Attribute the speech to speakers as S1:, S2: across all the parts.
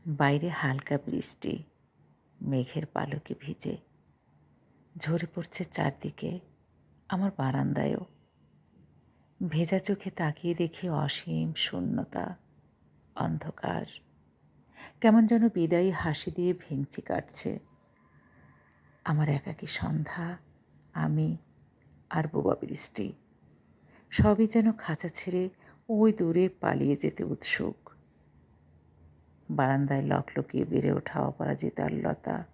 S1: বাইরে হালকা বৃষ্টি মেঘের পালকে ভিজে ঝরে পড়ছে চারদিকে, আমার বারান্দায়ও। ভেজা চোখে তাকিয়ে দেখি অসীম শূন্যতা, অন্ধকার কেমন যেন বিদায়ী হাসি দিয়ে ভেঙচি কাটছে। আমার একাকী সন্ধ্যা, আমি আর বোবা বৃষ্টি সবই যেন খাঁচা ছেড়ে ওই দূরে পালিয়ে যেতে উৎসুক। বারান্দায় লকলকিয়ে বেড়ে ওঠা অপরাজিতার লতা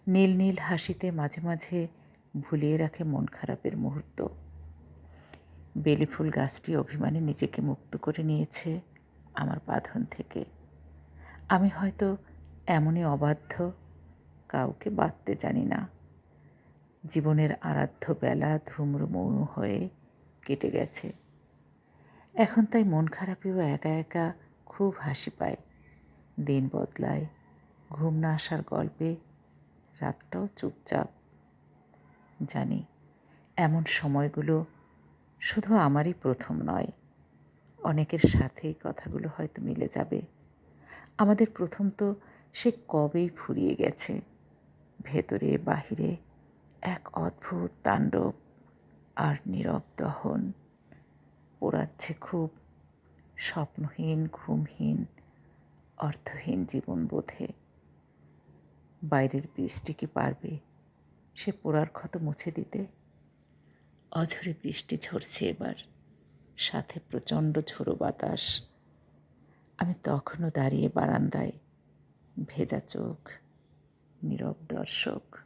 S1: নীল নীল হাসিতে মাঝে মাঝে ভুলিয়ে রাখে মন খারাপের মুহূর্ত। বেলি ফুল গাছটি অভিমানে নিজেকে মুক্ত করে নিয়েছে আমার বাঁধন থেকে। আমি হয়তো এমনই অবাধ্য, কাউকে বাঁধতে জানি না। জীবনের আরাধ্য বেলা ধূম্র মৌন হয়ে কেটে গেছে। এখন তাই মন খারাপেও একা একা খুব হাসি পায়। দিন বদলায়, ঘুম না আসার গল্পে রাতটাও চুপচাপ। জানি এমন সময়গুলো শুধু আমারই প্রথম নয়, অনেকের সাথেই কথাগুলো হয়তো মিলে যাবে। আমাদের প্রথম তো সে কবেই ফুরিয়ে গেছে। ভেতরে বাহিরে এক অদ্ভুত তাণ্ডব আর নীরব দহন পোড়াচ্ছে খুব স্বপ্নহীন, ঘুমহীন, অর্থহীন জীবনবোধে। বাইরের বৃষ্টি কি পারবে সে পোড়ার ক্ষত মুছে দিতে? অঝরে বৃষ্টি ঝরছে এবার, সাথে প্রচণ্ড ঝোড়ো বাতাস। আমি তখনও দাঁড়িয়ে বারান্দায়, ভেজা চোখ, নীরব দর্শক।